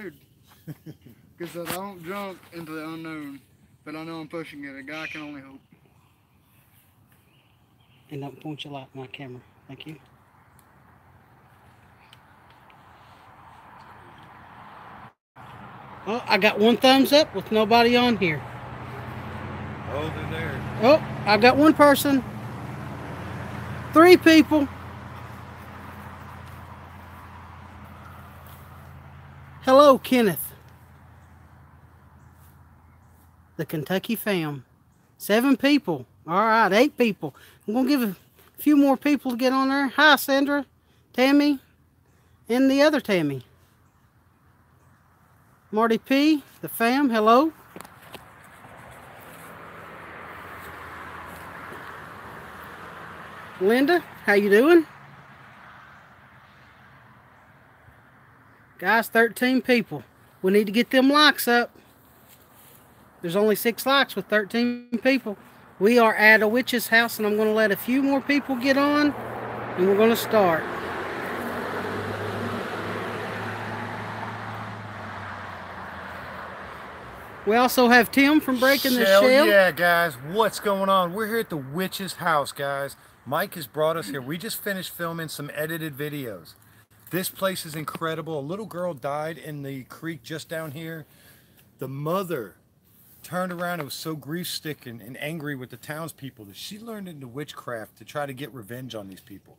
dude. Because I don't jump into the unknown, but I know I'm pushing it. A guy can only hope. And don't point your light in my camera. Thank you. Oh, I got one thumbs up with nobody on here. Oh, they're there. Oh, I got one person. 3 people. Hello, Kenneth. The Kentucky fam. 7 people. All right, 8 people. I'm going to give a few more people to get on there. Hi, Sandra, Tammy, and the other Tammy. Marty P, the fam, hello. Linda, how you doing? Guys, 13 people. We need to get them likes up. There's only 6 likes with 13 people. We are at a witch's house, and I'm going to let a few more people get on, and we're going to start. We also have Tim from Breaking the Shell. Yeah, guys, what's going on? We're here at the witch's house, guys. Mike has brought us here. We just finished filming some edited videos. This place is incredible. A little girl died in the creek just down here. The mother turned around and was so grief-stricken and angry with the townspeople that she learned into witchcraft to try to get revenge on these people.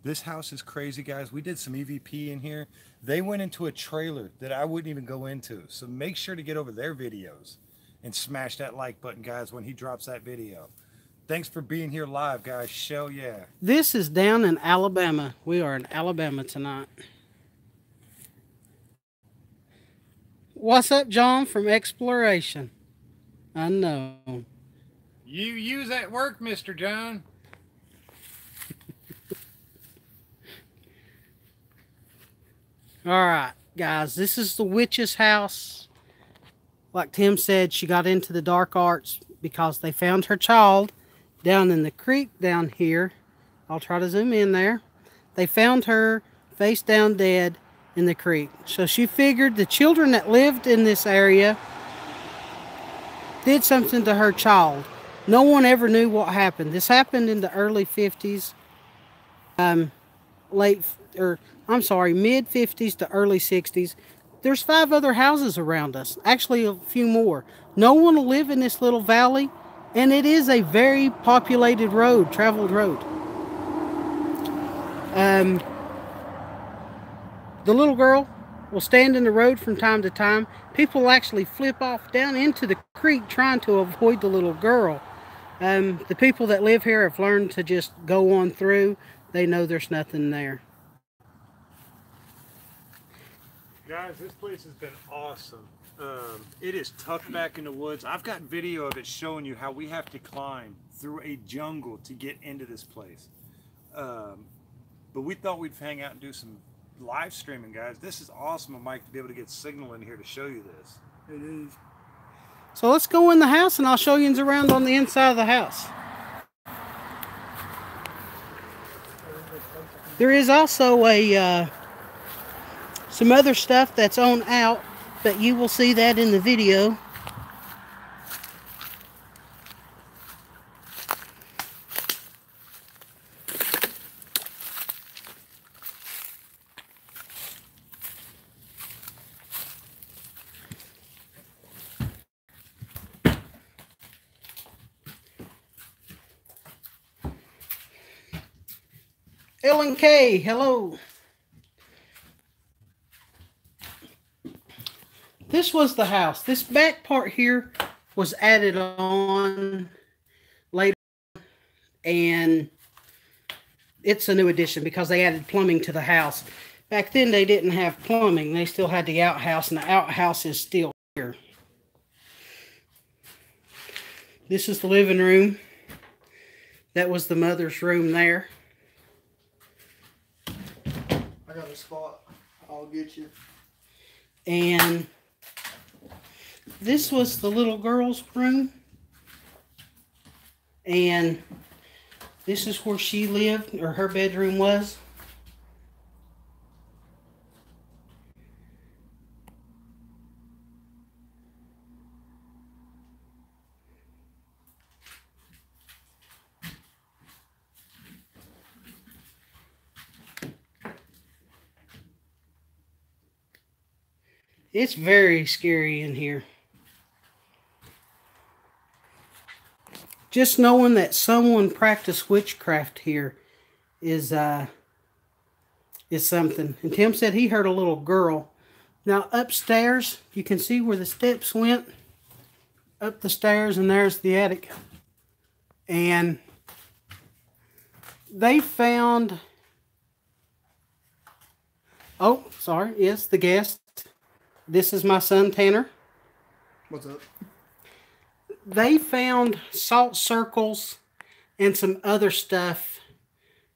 This house is crazy, guys. We did some EVP in here. They went into a trailer that I wouldn't even go into. So make sure to get over their videos and smash that like button, guys, when he drops that video. Thanks for being here live, guys. Shell yeah. This is down in Alabama. We are in Alabama tonight. What's up, John from Exploration? Unknown. You use that work, Mr. John. All right, guys, this is the witch's house. Like Tim said, she got into the dark arts because they found her child down in the creek down here. I'll try to zoom in there. They found her face down dead in the creek. So she figured the children that lived in this area did something to her child. No one ever knew what happened. This happened in the early 50s, mid 50s to early 60s. There's 5 other houses around us, actually a few more. No one will live in this little valley, and it is a very populated road, traveled road. The little girl will stand in the road from time to time. People actually flip off down into the creek trying to avoid the little girl. The people that live here have learned to just go on through. They know there's nothing there. Guys, this place has been awesome. It is tucked back in the woods. I've got video of it showing you how we have to climb through a jungle to get into this place. But we thought we'd hang out and do some live streaming, guys. This is awesome of Mike to be able to get signal in here to show you this. It is. So let's go in the house and I'll show you around on the inside of the house. There is also some other stuff that's on out, but you will see that in the video. Ellen K, hello. This was the house. This back part here was added on later, and it's a new addition because they added plumbing to the house. Back then they didn't have plumbing. They still had the outhouse, and the outhouse is still here. This is the living room. That was the mother's room there. I got a spot. I'll get you. And this was the little girl's room. And this is where she lived, or her bedroom was. It's very scary in here. Just knowing that someone practiced witchcraft here is something. And Tim said he heard a little girl. Now upstairs, you can see where the steps went. Up the stairs, and there's the attic. And they found... Oh, sorry. Yes, the guest. This is my son, Tanner. What's up? They found salt circles and some other stuff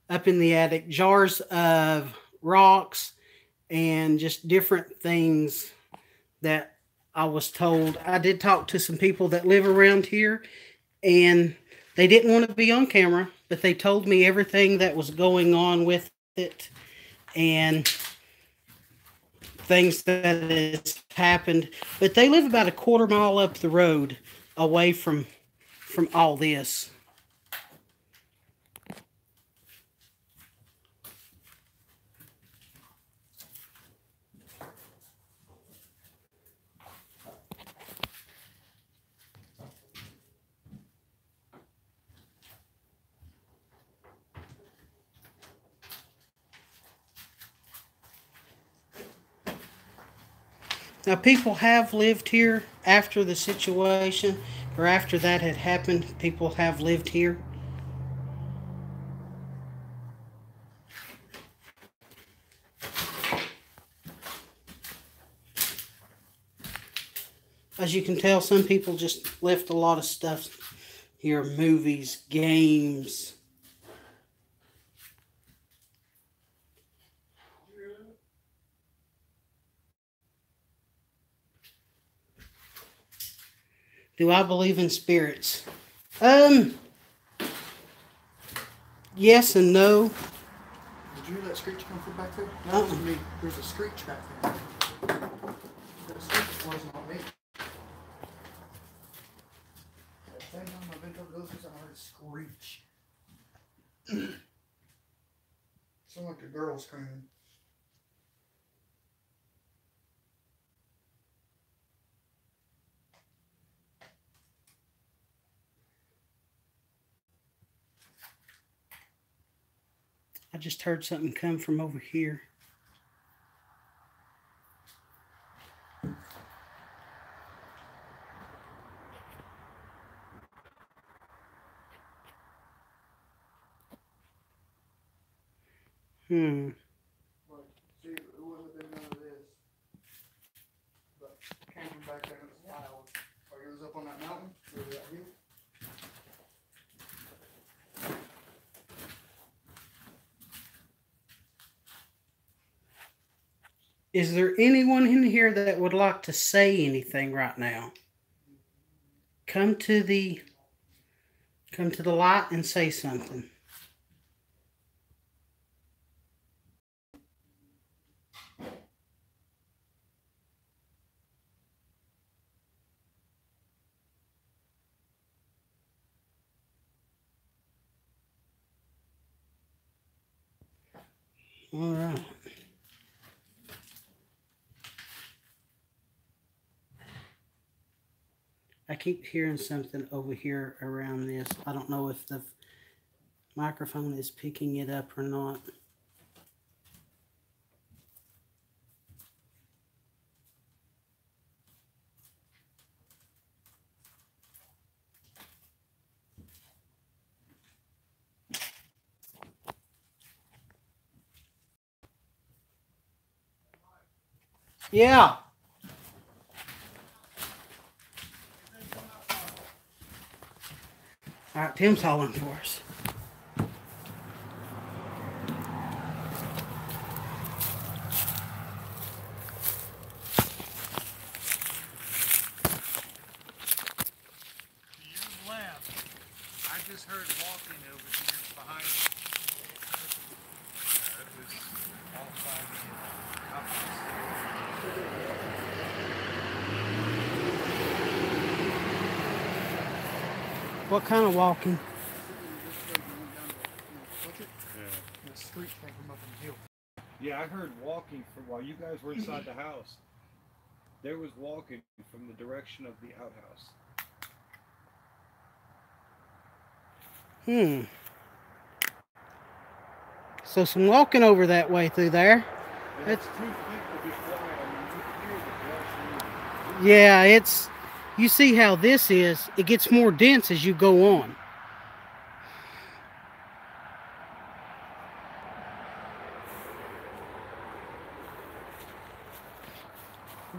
up in the attic. Jars of rocks and just different things that I was told. I did talk to some people that live around here, and they didn't want to be on camera, but they told me everything that was going on with it and things that has happened. But they live about a quarter mile up the road away from all this. Now, people have lived here after the situation, or after that had happened. People have lived here. As you can tell, some people just left a lot of stuff here. Movies, games. Do I believe in spirits? Yes and no. Did you hear that screech come from back there? That wasn't me. There's a screech back there. That screech was not me. That thing on my vent over those, I heard a screech. Sounded like a girl screaming. I just heard something come from over here. Like, see, it wouldn't have been none of this. But it came from back there and it was loud. Like it was up on that mountain. Really out here. Is there anyone in here that would like to say anything right now? Come to the light and say something. All right. I keep hearing something over here around this. I don't know if the microphone is picking it up or not. Yeah. All right, Tim's hollering for us. You left. I just heard walking over here behind you. It was outside the office. What kind of walking? The screech came from up on the hill. Yeah, I heard walking while you guys were inside the house. There was walking from the direction of the outhouse. So some walking over that way through there. It's too thick to be quiet. I mean, you can hear the brush moving. Yeah, it's, you see how this is. It gets more dense as you go on.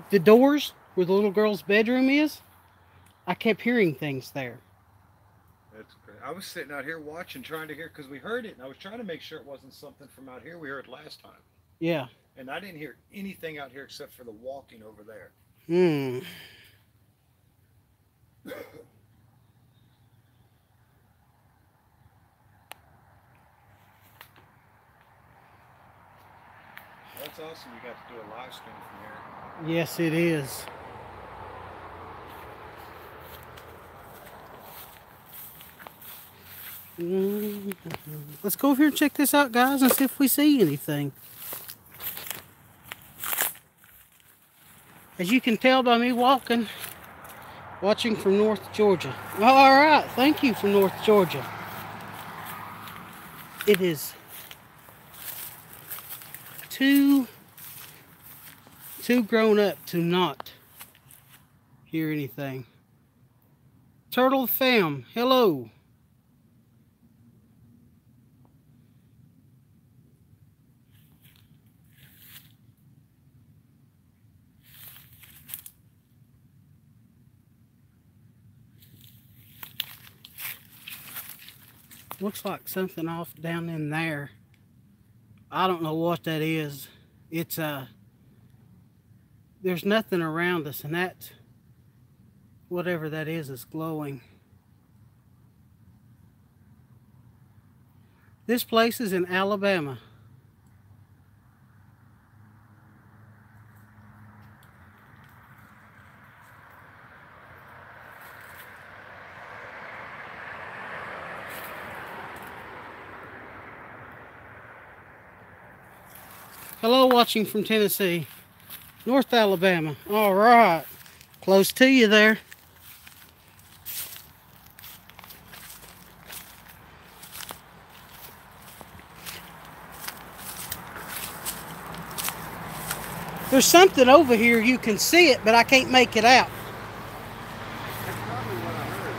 The doors where the little girl's bedroom is, I kept hearing things there. That's great. I was sitting out here watching, trying to hear, because we heard it, and I was trying to make sure it wasn't something from out here we heard last time. Yeah. And I didn't hear anything out here except for the walking over there. That's awesome. You got to do a live stream from here. Yes, it is. Let's go over here and check this out, guys, and see if we see anything. As you can tell by me watching from North Georgia. All right, thank you from North Georgia. It is too grown up to not hear anything. Turtle fam, hello. Looks like something off down in there. I don't know what that is. It's there's nothing around us, and that, whatever that is glowing. This place is in Alabama. Hello, watching from Tennessee. North Alabama. All right. Close to you there. There's something over here. You can see it, but I can't make it out. That's probably what I heard.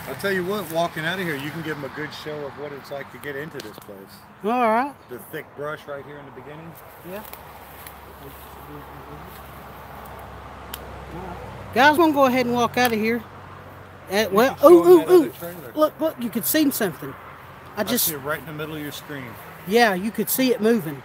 I'll tell you what, walking out of here, you can give them a good show of what it's like to get into this place. All right. The thick brush right here in the beginning. Yeah. Guys, I'm going to go ahead and walk out of here. Well, ooh. Look, you could see something. I see it right in the middle of your screen. Yeah, you could see it moving.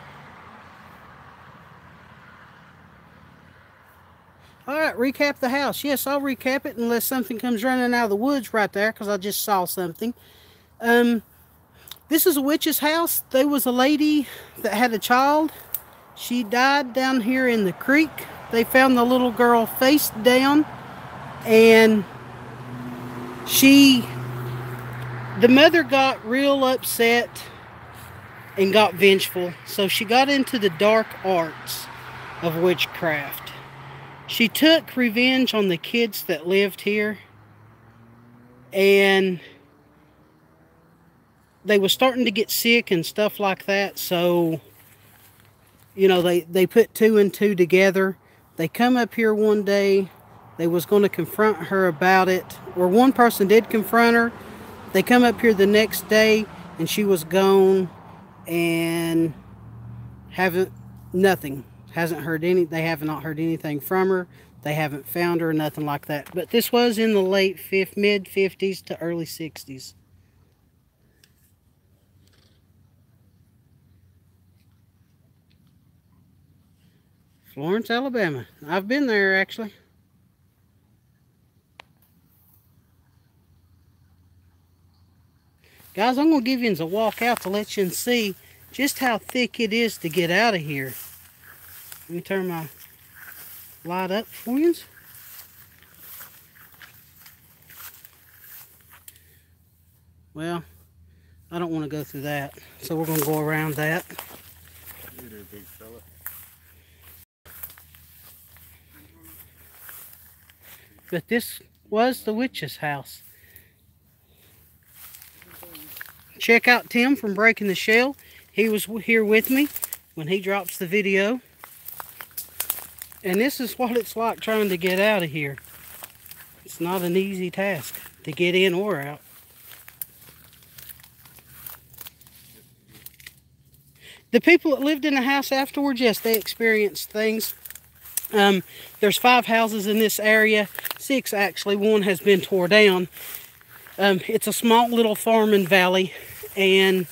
All right, recap the house. Yes, I'll recap it unless something comes running out of the woods right there, because I just saw something. This is a witch's house. There was a lady that had a child. She died down here in the creek. They found the little girl face down, and the mother got real upset and got vengeful, so she got into the dark arts of witchcraft. She took revenge on the kids that lived here, and they were starting to get sick and stuff like that, so you know, they put two and two together. They come up here one day. They was going to confront her about it, or one person did confront her. They come up here the next day and she was gone, and nothing. Hasn't heard any. They have not heard anything from her. They haven't found her, nothing like that. But this was in the mid 50s to early 60s. Florence, Alabama. I've been there, actually. Guys, I'm going to give you a walk out to let you see just how thick it is to get out of here. Let me turn my light up for you. Well, I don't want to go through that, so we're going to go around that. You there, big fella. But this was the witch's house. Check out Tim from Breaking the Shell. He was here with me when he drops the video. And this is what it's like trying to get out of here. It's not an easy task to get in or out. The people that lived in the house afterwards, yes, they experienced things. There's 5 houses in this area. 6 actually. One has been tore down. It's a small little farming valley. And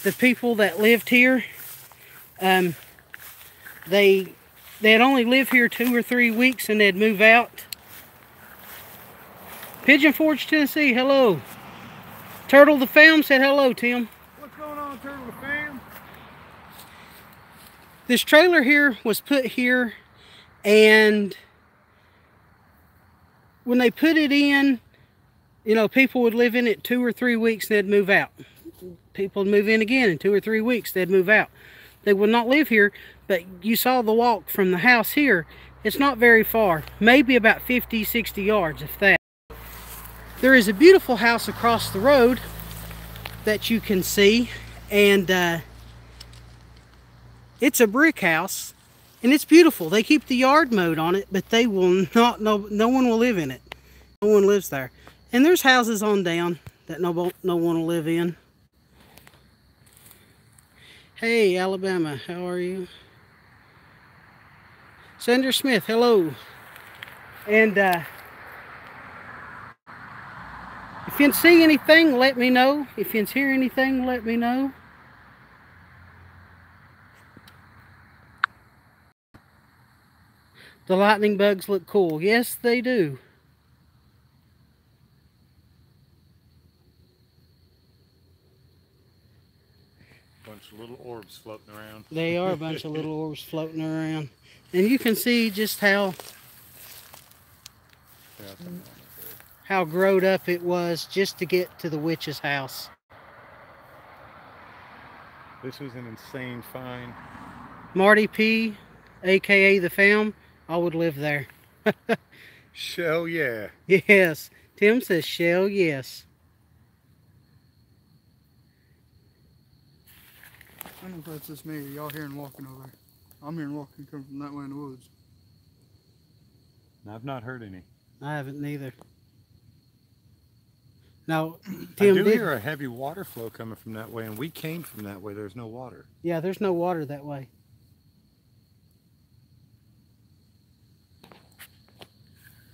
the people that lived here, they'd only live here 2 or 3 weeks and they'd move out. Pigeon Forge, Tennessee, hello. Turtle the Fam said hello, Tim. What's going on, Turtle the Fam? This trailer here was put here, and when they put it in, you know, people would live in it 2 or 3 weeks and they'd move out. People would move in again in 2 or 3 weeks, they'd move out. They would not live here, but you saw the walk from the house here. It's not very far, maybe about 50, 60 yards, if that. There is a beautiful house across the road that you can see, and it's a brick house, and it's beautiful. They keep the yard mowed on it, but they will not, no one will live in it. No one lives there. And there's houses on down that no one will live in. Hey, Alabama, how are you? Sandra Smith, hello. And if you see anything, let me know. If you hear anything, let me know. The lightning bugs look cool. Yes, they do. Bunch of little orbs floating around. They are a bunch of little orbs floating around. And you can see just how growed up it was just to get to the witch's house. This was an insane find. Marty P, aka the Fam, I would live there. Shell, yeah. Yes. Tim says shell, yes. I don't know if that's just me or y'all hearing walking over there. I'm hearing walking coming from that way in the woods. I've not heard any. I haven't neither. Now, I Tim do hear a heavy water flow coming from that way, and we came from that way. There's no water. Yeah, there's no water that way.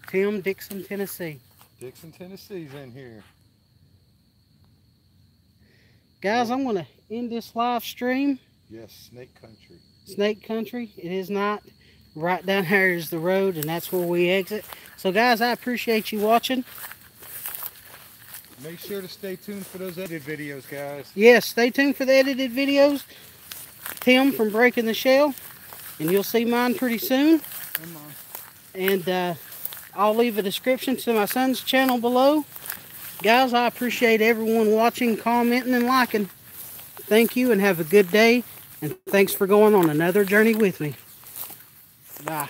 Tim, Dixon, Tennessee. Dixon, Tennessee's in here. Guys, I'm going to end this live stream. Yes, Snake Country. Snake Country. It is not. Right down here is the road, and that's where we exit. So, guys, I appreciate you watching. Make sure to stay tuned for those edited videos, guys. Yes, stay tuned for the edited videos. Tim from Breaking the Shell. And you'll see mine pretty soon. And I'll leave a description to my son's channel below. Guys, I appreciate everyone watching, commenting, and liking. Thank you, and have a good day. And thanks for going on another journey with me. Bye.